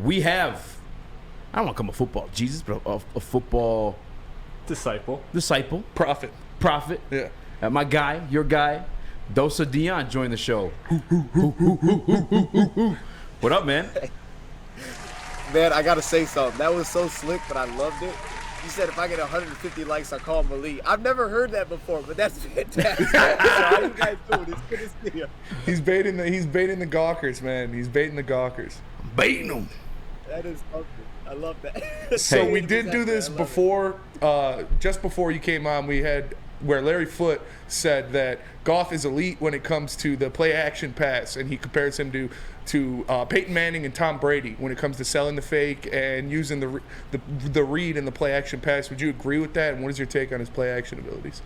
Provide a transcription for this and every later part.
we have, I don't want to call him a football Jesus, but a football Disciple. Prophet. Yeah. My guy, your guy, Dosa Dion joined the show. What up, man? Man, I gotta say something. That was so slick, but I loved it. You said if I get 150 likes, I'll call him Malik. I've never heard that before, but that's fantastic. How you guys doing? It's good to see you. He's baiting the gawkers, man. He's baiting the gawkers. Baiting them. That is something. I love that. So we did do this before, just before you came on. We had where Larry Foote said that Goff is elite when it comes to the play action pass, and he compares him to Peyton Manning and Tom Brady when it comes to selling the fake and using the read and the play action pass. Would you agree with that? And what is your take on his play action abilities?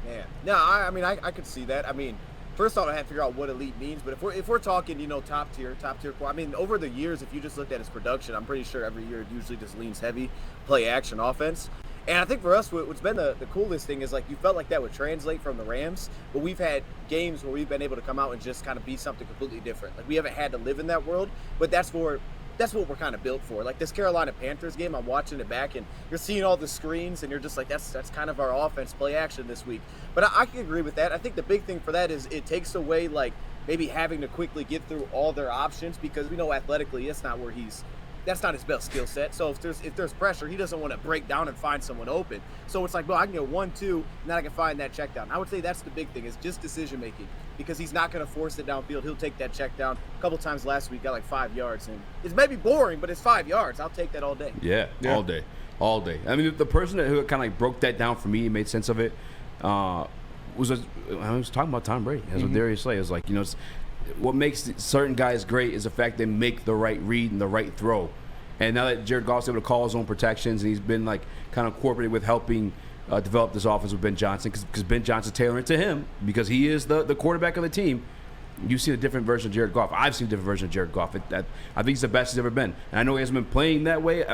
Man, no, I mean, I could see that. I mean, first off, I have to figure out what elite means. But if we're talking, top tier. I mean, over the years, if you just looked at his production, I'm pretty sure every year it usually just leans heavy play action offense. And I think for us, what's been the coolest thing is, like, you felt like that would translate from the Rams, but we've had games where we've been able to come out and just kind of be something completely different. Like, we haven't had to live in that world, but that's what we're kind of built for. Like, this Carolina Panthers game, I'm watching it back, and you're seeing all the screens, and you're just like, that's kind of our offense play action this week. But I can agree with that. I think the big thing for that is it takes away, like, maybe having to quickly get through all their options, because we know athletically that's not his best skill set. So if there's pressure, he doesn't want to break down and find someone open. So it's like, well, I can go 1-2, and then I can find that check down. I would say that's the big thing, is just decision making, because he's not going to force it downfield. He'll take that check down. A couple times last week, got like 5 yards, and it's maybe boring, but it's 5 yards. I'll take that all day. Yeah. all day. I mean, the person who kind of like broke that down for me and made sense of it I was talking about Tom Brady. That's what Darius Slay is like. What makes certain guys great is the fact they make the right read and the right throw. And now that Jared Goff's able to call his own protections, and he's been like kind of cooperated with helping develop this offense with Ben Johnson, because Ben Johnson's tailoring it to him because he is the quarterback of the team. You see a different version of Jared Goff. I've seen a different version of Jared Goff. I think he's the best he's ever been. And I know he hasn't been playing that way.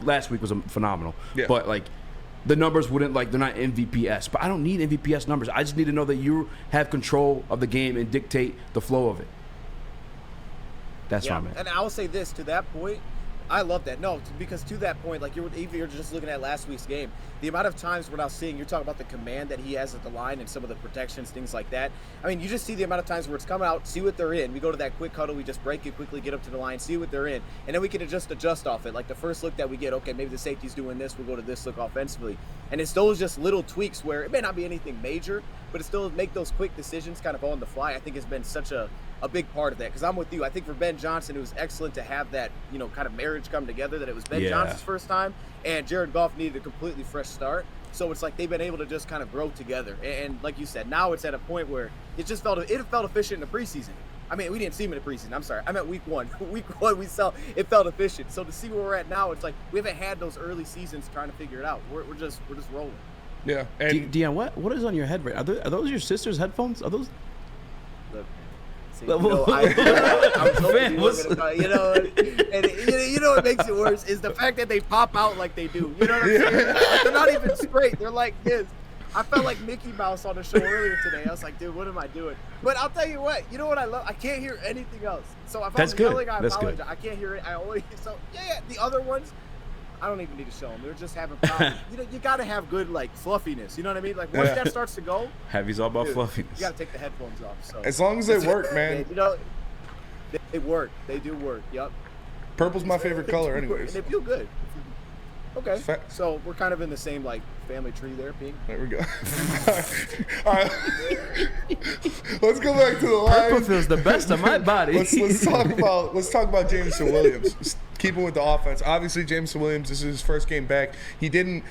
Last week was phenomenal. Yeah. But like, the numbers wouldn't, like, they're not MVPs. But I don't need MVPs numbers. I just need to know that you have control of the game and dictate the flow of it. That's what I meant. And I will say this, to that point, I love that. No, because to that point, like, you're just looking at last week's game, the amount of times we're now seeing, you're talking about the command that he has at the line and some of the protections, things like that. I mean, you just see the amount of times where it's come out, see what they're in. We go to that quick huddle, we just break it quickly, get up to the line, see what they're in, and then we can adjust off it. Like the first look that we get, okay, maybe the safety's doing this, we'll go to this look offensively. And it's those just little tweaks where it may not be anything major, but it still make those quick decisions kind of on the fly. I think has been such a big part of that, because I'm with you. I think for Ben Johnson, it was excellent to have that, kind of marriage come together, that it was Ben Johnson's first time, and Jared Goff needed a completely fresh start. So it's like they've been able to just kind of grow together. And like you said, now it's at a point where it felt efficient in the preseason. I mean, we didn't see him in the preseason. I'm sorry. I meant week one. Week one, it felt efficient. So to see where we're at now, it's like we haven't had those early seasons trying to figure it out. We're just rolling. Yeah. And Dion, what is on your head? Are those your sister's headphones? Are those? Look, see, I'm and what makes it worse is the fact that they pop out like they do. You know what I'm saying? Like, they're not even straight. They're like this. I felt like Mickey Mouse on the show earlier today. I was like, dude, what am I doing? But I'll tell you what. You know what I love? I can't hear anything else. So if I'm yelling, I apologize. Good. I can't hear it. The other ones, I don't even need to show them. They're just having problems. You got to have good, like, fluffiness. You know what I mean? Like, once that starts to go, Heavy's all about fluffiness. You got to take the headphones off. So as long as they work, man. They work. They do work. Yep. Purple's my favorite color, anyways. And they feel good. Okay. So we're kind of in the same, like, family tree there, Pink. There we go. All right. Let's go back to the line. Purple feels the best of my body. Let's talk about Jameson Williams. Keeping with the offense. Obviously, Jameson Williams, this is his first game back. He didn't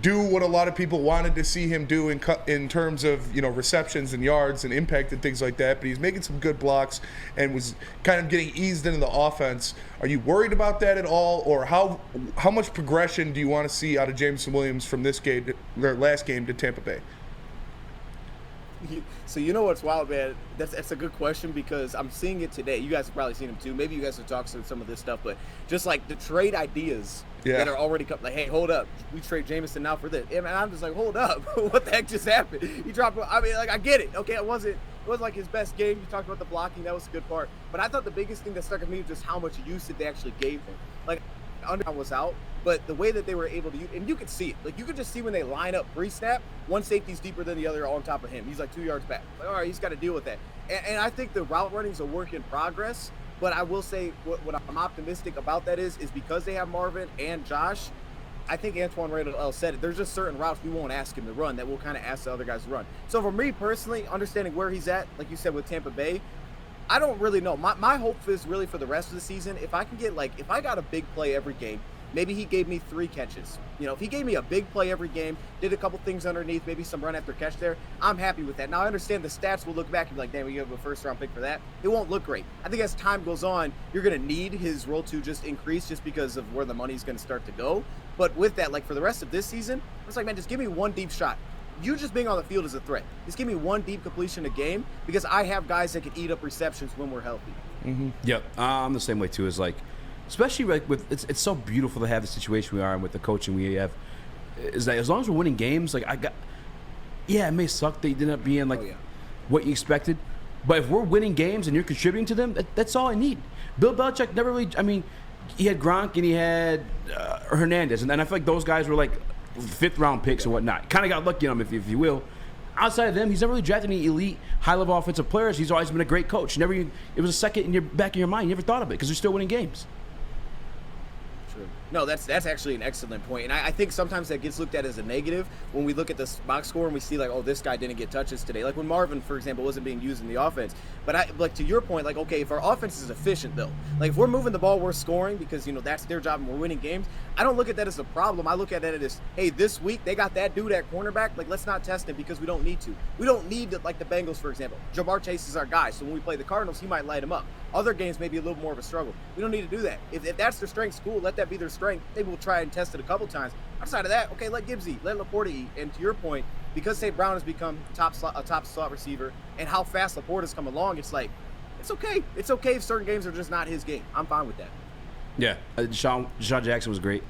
do what a lot of people wanted to see him do in terms of receptions and yards and impact and things like that, but he's making some good blocks and was kind of getting eased into the offense. Are you worried about that at all, or how much progression do you want to see out of Jameson Williams from this game, their last game, to Tampa Bay? So what's wild, man? That's a good question, because I'm seeing it today. You guys have probably seen him too. Maybe you guys have talked to some of this stuff, but just like the trade ideas that are already coming. Like, hey, hold up, we trade Jameson now for this. And I'm just like, hold up, what the heck just happened? He dropped. I mean, like, I get it. Okay, it wasn't It was like his best game. You talked about the blocking. That was a good part. But I thought the biggest thing that stuck with me was just how much usage they actually gave him. Like, under was out, but the way that they were able to use, and you could see it. Like, you could just see when they line up pre-snap, one safety's deeper than the other on top of him. He's like 2 yards back. Like, all right, he's got to deal with that. And I think the route running is a work in progress. But I will say what I'm optimistic about that is because they have Marvin and Josh, I think Antoine Randall said it. There's just certain routes we won't ask him to run that we'll kind of ask the other guys to run. So for me personally, understanding where he's at, like you said with Tampa Bay, I don't really know. My hope is really for the rest of the season, if I can get if I got a big play every game, maybe he gave me 3 catches. You know, if he gave me a big play every game, did a couple things underneath, maybe some run after catch there, I'm happy with that. Now, I understand the stats will look back and be like, damn, we have a first-round pick for that. It won't look great. I think as time goes on, you're going to need his role to just increase just because of where the money's going to start to go. But with that, like for the rest of this season, it's like, man, just give me one deep shot. You just being on the field is a threat. Just give me one deep completion a game because I have guys that can eat up receptions when we're healthy. Mm-hmm. Yep. I'm the same way, too. It's like, especially like with it's so beautiful to have the situation we are in with the coaching we have. Is that as long as we're winning games, like it may suck that you didn't end up being what you expected, but if we're winning games and you're contributing to them, that's all I need. Bill Belichick never really. I mean, he had Gronk and he had Hernandez, and then I feel like those guys were like 5th round picks and whatnot. Kind of got lucky on them, if you will. Outside of them, he's never really drafted any elite, high-level offensive players. He's always been a great coach. It was a second in your back of your mind. You never thought of it because you're still winning games. No, that's actually an excellent point. And I think sometimes that gets looked at as a negative when we look at this box score and we see like, oh, this guy didn't get touches today. Like when Marvin, for example, wasn't being used in the offense. But like to your point, like, okay, if our offense is efficient though, like if we're moving the ball, we're scoring because, you know, that's their job and we're winning games. I don't look at that as a problem. I look at it as, hey, this week they got that dude at cornerback. Like, let's not test him because we don't need to. We don't need to, like the Bengals, for example. Jamar Chase is our guy. So when we play the Cardinals, he might light him up. Other games may be a little more of a struggle. We don't need to do that. If that's their strength, cool. Let that be their strength. Maybe we'll try and test it a couple times. Outside of that, okay, let Gibbs eat. Let Laporta eat. And to your point, because St. Brown has become a top slot receiver and how fast Laporta's come along, it's like, it's okay. It's okay if certain games are just not his game. I'm fine with that. Yeah. Deshaun Jackson was great.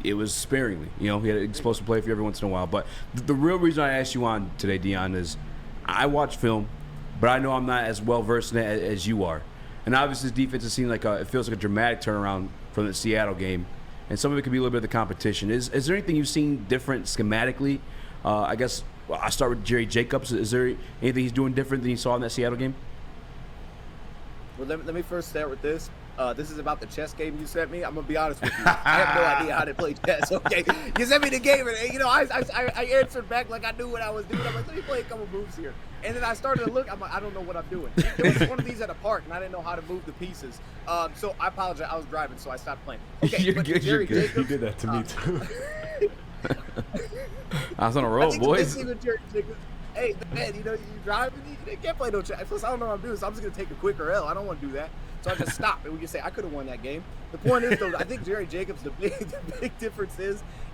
It was sparingly. You know, he had an explosive play for you every once in a while. But the real reason I asked you on today, Dion, is I watch film, but I know I'm not as well-versed in it as you are. And obviously, this defense has seemed like it feels like a dramatic turnaround from the Seattle game. And some of it could be a little bit of the competition. Is there anything you've seen different schematically? I guess I'll start with Jerry Jacobs. Is there anything he's doing different than you saw in that Seattle game? Well, let me first start with this. This is about the chess game you sent me. I'm gonna be honest with you. I have no idea how to play chess. Okay, you sent me the game, and you know I answered back like I knew what I was doing. I'm like, let me play a couple moves here, and then I started to look. I'm like, I don't know what I'm doing. There was one of these at a park, and I didn't know how to move the pieces. So I apologize. I was driving, so I stopped playing. Okay, you're good. Jacobs, You did that to me too. I was on a roll, boys. Hey, man, you know, you driving, you can't play no chess. Plus, I don't know what I'm doing, so I'm just going to take a quicker L. I don't want to do that. So I just stopped, and we can say, I could have won that game. The point is, though, I think Jerry Jacobs, the big difference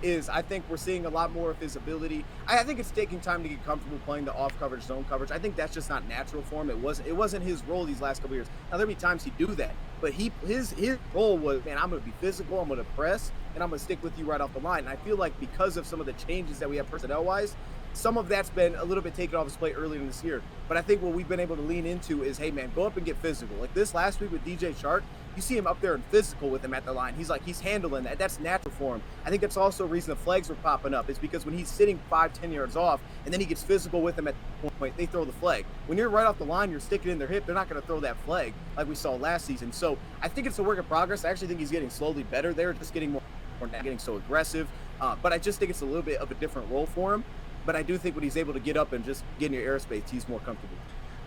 is I think we're seeing a lot more of his ability. I think it's taking time to get comfortable playing the off-coverage, zone coverage. I think that's just not natural for him. It wasn't his role these last couple years. Now, there'll be times he'd do that, but his role was, man, I'm going to be physical, I'm going to press, and I'm going to stick with you right off the line. And I feel like because of some of the changes that we have personnel-wise, some of that's been a little bit taken off his plate earlier in this year. But I think what we've been able to lean into is, hey, man, go up and get physical. Like this last week with DJ Chark, you see him up there and physical with him at the line. He's handling that. That's natural for him. I think that's also a reason the flags were popping up. It's because when he's sitting 5-10 yards off and then he gets physical with him at the point, they throw the flag. When you're right off the line, you're sticking in their hip, they're not going to throw that flag like we saw last season. So I think it's a work in progress. I actually think he's getting slowly better there, just getting more not getting so aggressive. But I just think it's a little bit of a different role for him. But I do think when he's able to get up and just get in your airspace, he's more comfortable.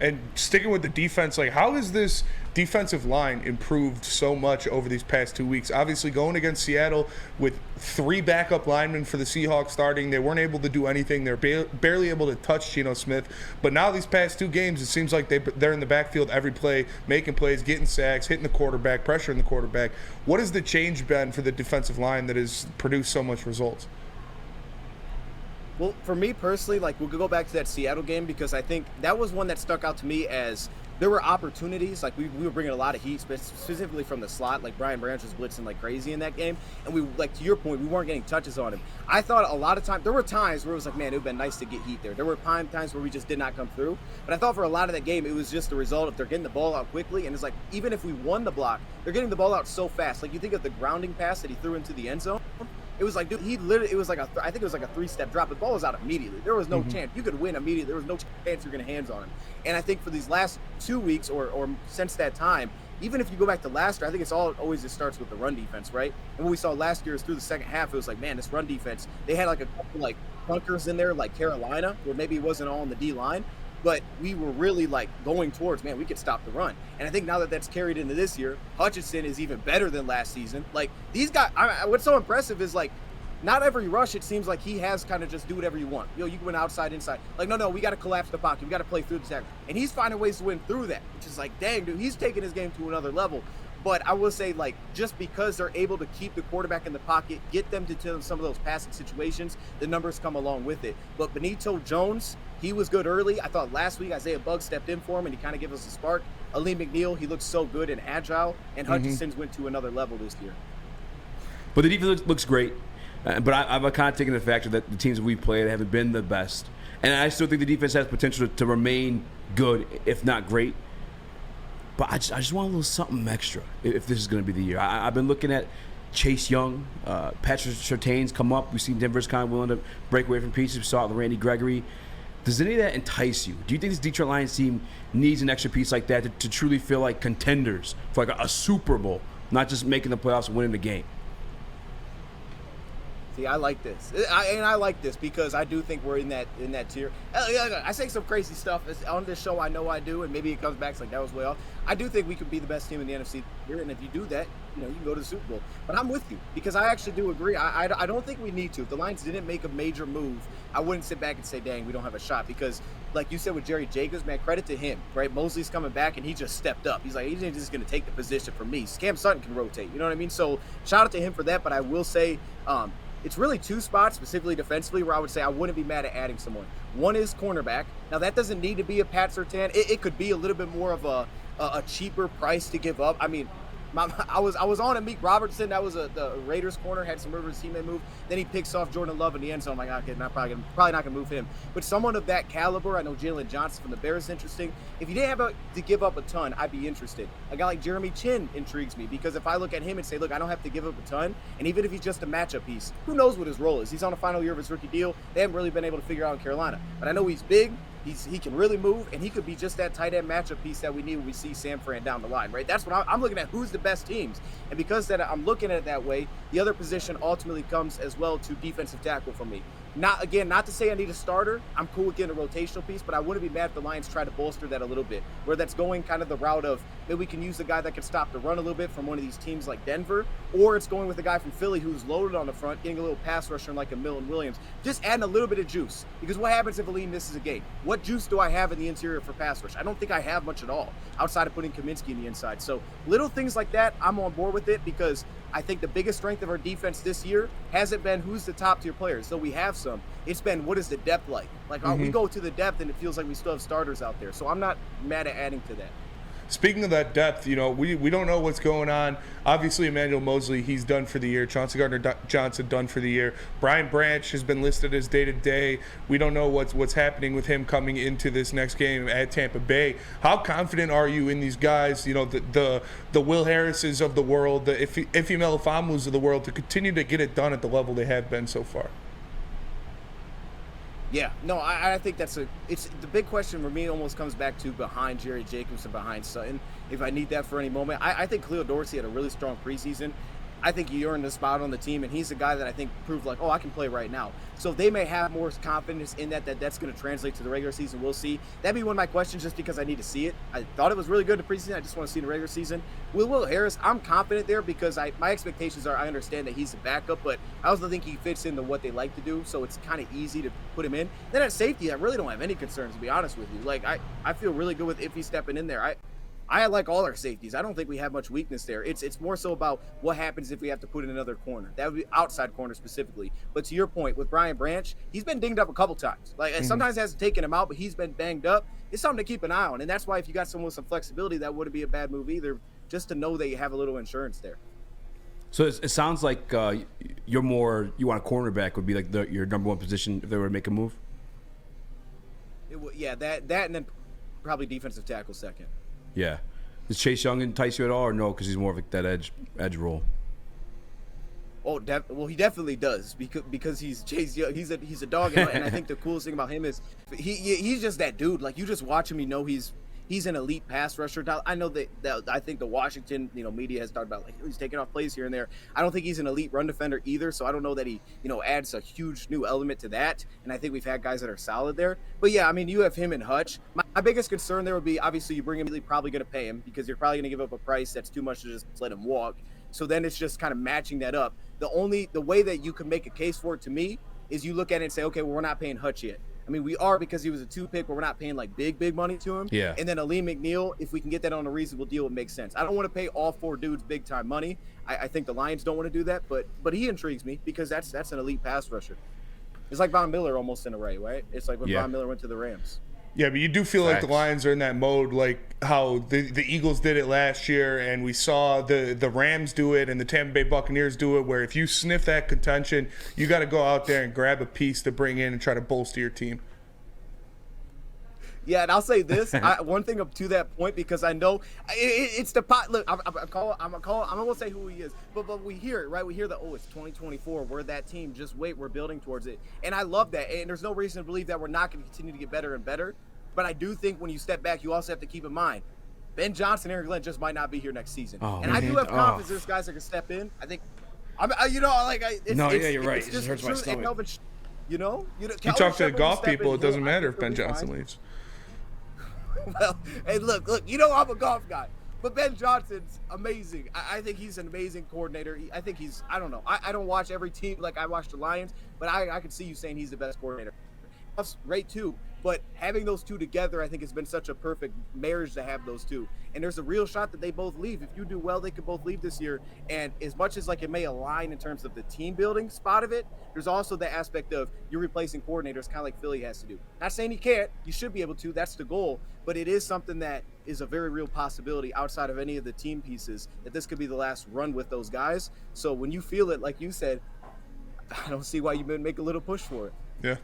And sticking with the defense, like how has this defensive line improved so much over these past 2 weeks? Obviously going against Seattle with 3 backup linemen for the Seahawks starting, they weren't able to do anything. They're barely able to touch Geno Smith. But now these past 2 games, it seems like they're in the backfield every play, making plays, getting sacks, hitting the quarterback, pressuring the quarterback. What has the change been for the defensive line that has produced so much results? Well, for me personally, like we'll go back to that Seattle game because I think that was one that stuck out to me as there were opportunities. Like we were bringing a lot of heat, specifically from the slot. Like Brian Branch was blitzing like crazy in that game, and we, like to your point, we weren't getting touches on him. I thought a lot of times there were times where it was like, man, it would have been nice to get heat there. There were times where we just did not come through. But I thought for a lot of that game, it was just the result of they're getting the ball out quickly, and it's like even if we won the block, they're getting the ball out so fast. Like you think of the grounding pass that he threw into the end zone. It was like, dude, he literally, it was like I think it was like a 3-step drop. The ball was out immediately. There was no chance. You could win immediately. There was no chance you're going to hands on him. And I think for these last 2 weeks or since that time, even if you go back to last year, I think it's always just starts with the run defense, right? And what we saw last year is through the second half, it was like, man, this run defense, they had like a couple like bunkers in there like Carolina, where maybe it wasn't all on the D line. But we were really like going towards, man, we could stop the run. And I think now that that's carried into this year, Hutchinson is even better than last season. Like these guys, what's so impressive is like, not every rush, it seems like he has kind of just do whatever you want. You can win outside, inside. Like, no, we got to collapse the pocket. We got to play through the tackle. And he's finding ways to win through that, which is like, dang, dude, he's taking his game to another level. But I will say, like, just because they're able to keep the quarterback in the pocket, get them to some of those passing situations, the numbers come along with it. But Benito Jones, he was good early. I thought last week Isaiah Buggs stepped in for him, and he kind of gave us a spark. Ali McNeil, he looked so good and agile. And Hutchinson's went to another level this year. But the defense looks great. But I've kind of taken the factor that the teams we've played haven't been the best. And I still think the defense has potential to remain good, if not great. But I just want a little something extra if this is going to be the year. I've been looking at Chase Young, Patrick Surtain's come up. We've seen Denver's kind of willing to break away from pieces. We saw it with Randy Gregory. Does any of that entice you? Do you think this Detroit Lions team needs an extra piece like that to truly feel like contenders for like a Super Bowl, not just making the playoffs and winning the game? See, I like this. I like this because I do think we're in that tier. I say some crazy stuff on this show. I know I do, and maybe it comes back it's like that was way off. I do think we could be the best team in the NFC here, and if you do that, you can go to the Super Bowl. But I'm with you because I actually do agree. I don't think we need to. If the Lions didn't make a major move, I wouldn't sit back and say, dang, we don't have a shot because, like you said with Jerry Jacobs, man, credit to him, right? Mosley's coming back, and he just stepped up. He's like, he's just going to take the position from me. Cam Sutton can rotate. You know what I mean? So shout out to him for that, but I will say it's really two spots, specifically defensively, where I would say I wouldn't be mad at adding someone. One is cornerback. Now, that doesn't need to be a Pat Surtain. It could be a little bit more of a cheaper price to give up. I mean, I was on Amik Robertson. That was the Raiders corner, had some rivers he may move. Then he picks off Jordan Love in the end zone. I'm like, okay, probably not gonna move him. But someone of that caliber, I know Jalen Johnson from the Bears is interesting. If you didn't have to give up a ton, I'd be interested. A guy like Jeremy Chin intrigues me because if I look at him and say, look, I don't have to give up a ton, and even if he's just a matchup piece, who knows what his role is? He's on the final year of his rookie deal. They haven't really been able to figure out in Carolina. But I know he's big. He can really move, and he could be just that tight end matchup piece that we need when we see San Fran down the line, right? That's what I'm looking at, who's the best teams. And because that I'm looking at it that way, the other position ultimately comes as well to defensive tackle for me. Not to say I need a starter. I'm cool with getting a rotational piece, but I wouldn't be mad if the Lions try to bolster that a little bit, where that's going kind of the route of maybe we can use the guy that can stop the run a little bit from one of these teams like Denver, or it's going with a guy from Philly who's loaded on the front, getting a little pass rusher like a Milton Williams, just adding a little bit of juice. Because what happens if Aline misses a game? What juice do I have in the interior for pass rush? I don't think I have much at all outside of putting Kaminsky in the inside. So little things like that, I'm on board with it because I think the biggest strength of our defense this year hasn't been who's the top tier players, though we have some. It's been what is the depth like? Like we go to the depth and it feels like we still have starters out there. So I'm not mad at adding to that. Speaking of that depth, we don't know what's going on. Obviously, Emmanuel Mosley, he's done for the year. Chauncey Gardner-Johnson done for the year. Brian Branch has been listed as day-to-day. We don't know what's happening with him coming into this next game at Tampa Bay. How confident are you in these guys, the Will Harrises of the world, the Ife Melifamus of the world, to continue to get it done at the level they have been so far? Yeah, no, I think it's the big question for me almost comes back to behind Jerry Jacobs and behind Sutton. If I need that for any moment, I think Cleo Dorsey had a really strong preseason. I think he earned a spot on the team, and he's a guy that I think proved like, I can play right now. So they may have more confidence in that's going to translate to the regular season. We'll see. That'd be one of my questions just because I need to see it. I thought it was really good in the preseason. I just want to see it in the regular season. Will Harris, I'm confident there because my expectations are I understand that he's a backup, but I also think he fits into what they like to do, so it's kind of easy to put him in. Then at safety, I really don't have any concerns, to be honest with you. Like, I feel really good with Iffy stepping in there. I like all our safeties. I don't think we have much weakness there. It's more so about what happens if we have to put in another corner. That would be outside corner specifically. But to your point, with Brian Branch, he's been dinged up a couple times. Like sometimes hasn't taken him out, but he's been banged up. It's something to keep an eye on. And that's why if you got someone with some flexibility, that wouldn't be a bad move either, just to know that you have a little insurance there. So it sounds like you want a cornerback would be like your number one position if they were to make a move? That and then probably defensive tackle second. Yeah. Does Chase Young entice you at all, or no? Because he's more of like that edge role. Oh, well, he definitely does because he's Chase Young. He's a dog, and I think the coolest thing about him is he's just that dude. Like you just watch him, you know he's an elite pass rusher. I know that I think the Washington media has talked about like he's taking off plays here and there. I don't think he's an elite run defender either, so I don't know that he adds a huge new element to that. And I think we've had guys that are solid there. But yeah, I mean you have him and Hutch. My biggest concern there would be obviously you bring him, you're probably going to pay him because you're probably going to give up a price that's too much to just let him walk. So then it's just kind of matching that up. The way that you can make a case for it to me is you look at it and say, okay, well, we're not paying Hutch yet. I mean, we are because he was a 2-pick, but we're not paying like big money to him. Yeah. And then Aleem McNeil, if we can get that on a reasonable deal, it makes sense. I don't want to pay all 4 dudes big time money. I think the Lions don't want to do that, but he intrigues me because that's an elite pass rusher. It's like Von Miller almost in a way, right? It's like when Von Miller went to the Rams. Yeah, but you do feel like the Lions are in that mode, like how the Eagles did it last year, and we saw the Rams do it and the Tampa Bay Buccaneers do it, where if you sniff that contention, you got to go out there and grab a piece to bring in and try to bolster your team. Yeah, and I'll say this, one thing up to that point, because I know it's the pot. Look, I'm gonna say who he is, but we hear it, right? We hear it's 2024. We're that team. Just wait, we're building towards it, and I love that. And there's no reason to believe that we're not going to continue to get better and better. But I do think when you step back, you also have to keep in mind Ben Johnson, Aaron Glenn just might not be here next season, I do have confidence there's guys that can step in. I think, you're right. It just hurts my stomach. You talk to the golf people, it doesn't matter if Ben Johnson leaves. Well, hey, look, I'm a golf guy, but Ben Johnson's amazing. I think he's an amazing coordinator. I think I don't know. I don't watch every team like I watch the Lions, but I can see you saying he's the best coordinator. That's great too, but having those two together, I think has been such a perfect marriage to have those two. And there's a real shot that they both leave. If you do well, they could both leave this year. And as much as like it may align in terms of the team building spot of it, there's also the aspect of you're replacing coordinators, kind of like Philly has to do. Not saying you can't, you should be able to. That's the goal. But it is something that is a very real possibility outside of any of the team pieces that this could be the last run with those guys. So when you feel it, like you said, I don't see why you wouldn't make a little push for it. Yeah.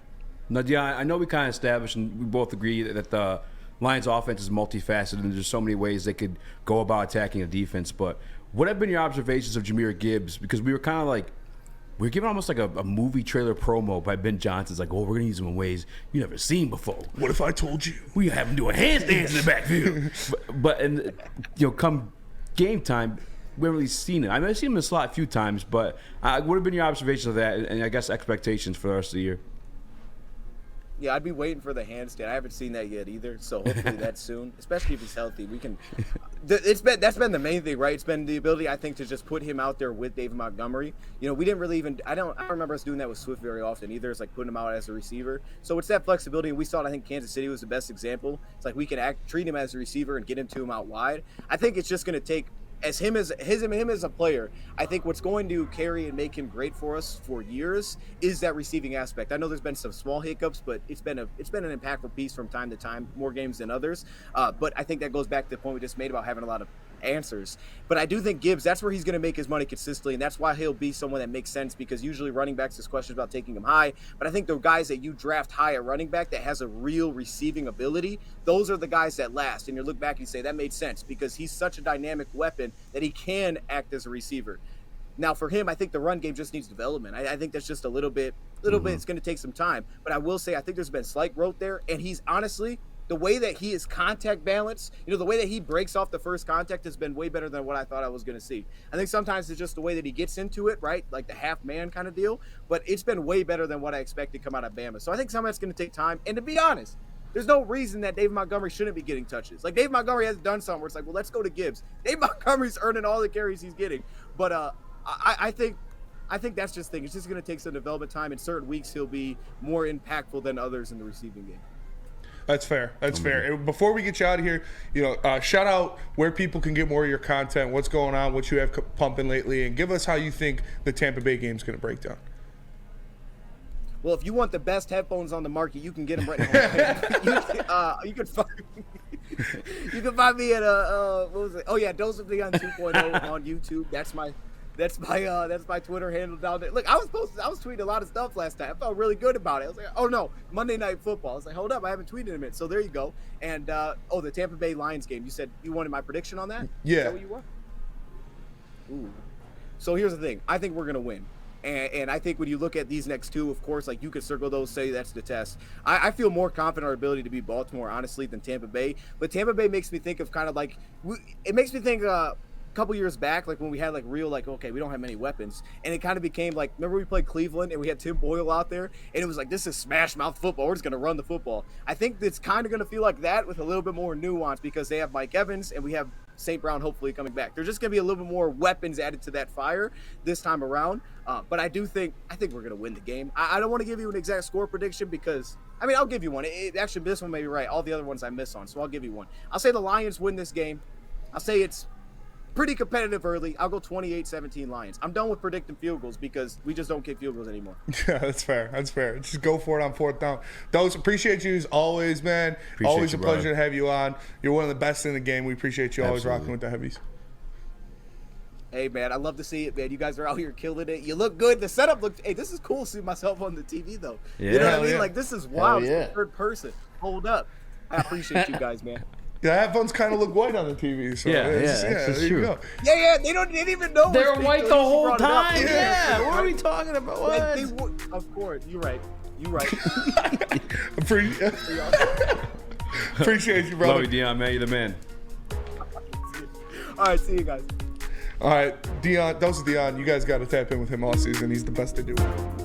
Now, Dion, I know we kind of established and we both agree that the Lions offense is multifaceted and there's so many ways they could go about attacking a defense. But what have been your observations of Jahmyr Gibbs? Because we were kind of like, we were given almost like a movie trailer promo by Ben Johnson. It's like, we're going to use him in ways you've never seen before. What if I told you? We have him doing handstands in the backfield. but come game time, we haven't really seen it. I mean, I've seen him in the slot a few times, but what have been your observations of that and I guess expectations for the rest of the year? Yeah, I'd be waiting for the handstand. I haven't seen that yet either, so hopefully that's soon. Especially if he's healthy, we can. That's been the main thing, right? It's been the ability, I think, to just put him out there with David Montgomery. We didn't really even. I don't remember us doing that with Swift very often either. It's like putting him out as a receiver. So it's that flexibility, and we saw it. I think Kansas City was the best example. It's like we can treat him as a receiver and get him to him out wide. I think it's just going to take. As him as a player, I think what's going to carry and make him great for us for years is that receiving aspect. I know there's been some small hiccups, but it's been an impactful piece from time to time, more games than others. But I think that goes back to the point we just made about having a lot of answers. But I do think Gibbs, that's where he's going to make his money consistently, and that's why he'll be someone that makes sense because usually running backs, there's questions about taking him high. But I think the guys that you draft high at running back that has a real receiving ability, those are the guys that last. And you look back and you say, that made sense because he's such a dynamic weapon that he can act as a receiver. Now for him, I think the run game just needs development. I think that's just a little bit, it's going to take some time. But I will say, I think there's been slight growth there. And he's honestly, the way that he is contact balanced, the way that he breaks off the first contact has been way better than what I thought I was going to see. I think sometimes it's just the way that he gets into it, right? Like the half man kind of deal. But it's been way better than what I expected to come out of Bama. So I think some of that's going to take time. And to be honest, there's no reason that David Montgomery shouldn't be getting touches. Like David Montgomery has done something where it's like, well, let's go to Gibbs. David Montgomery's earning all the carries he's getting. But I think that's just the thing. It's just going to take some development time. In certain weeks, he'll be more impactful than others in the receiving game. That's fair. That's fair. And before we get you out of here, shout out where people can get more of your content, what's going on, what you have pumping lately, and give us how you think the Tampa Bay game is going to break down. Well, if you want the best headphones on the market, you can get them right now. You can find me at what was it? Oh yeah, Dose of Dion 2.0 on YouTube. That's my Twitter handle down there. Look, I was tweeting a lot of stuff last night. I felt really good about it. I was like, oh no, Monday Night Football. I was like, hold up, I haven't tweeted in a minute. So there you go. And the Tampa Bay Lions game. You said you wanted my prediction on that? Yeah. Is that what you want? Ooh. So here's the thing. I think we're gonna win. And I think when you look at these next two, of course, like you could circle those, say that's the test. I feel more confident in our ability to beat Baltimore, honestly, than Tampa Bay. But Tampa Bay makes me think of kind of like it makes me think a couple years back, like when we had like real like, okay, we don't have many weapons, and it kind of became like, remember we played Cleveland and we had Tim Boyle out there, and it was like, this is smash mouth football. We're just gonna run the football. I think it's kind of gonna feel like that with a little bit more nuance because they have Mike Evans and we have St. Brown hopefully coming back. There's just going to be a little bit more weapons added to that fire this time around. But I think we're going to win the game. I don't want to give you an exact score prediction because, I mean, I'll give you one. Actually, this one may be right. All the other ones I miss on, so I'll give you one. I'll say the Lions win this game. I'll say it's pretty competitive early. I'll go 28-17 Lions. I'm done with predicting field goals because we just don't kick field goals anymore. Yeah, that's fair. That's fair. Just go for it on fourth down. Those appreciate you as always, man. Always a pleasure to have you on. You're one of the best in the game. We appreciate you always rocking with the heavies. Hey, man, I love to see it, man. You guys are out here killing it. You look good. The setup looks – hey, this is cool seeing myself on the TV, though. Yeah. You know what I mean? Like, this is wild. Yeah. It's third person. Hold up. I appreciate you guys, man. Yeah, headphones kind of look white on the TV. So that's there you true. go. Yeah, they didn't even know. They're white the whole brought it up. time. Yeah, what are we talking about? What? Of course, you're right. Appreciate you, brother. Love you, Dion, man. You're the man. All right, see you guys. All right, Dion, Dose of Dion, you guys got to tap in with him all season. He's the best to do it.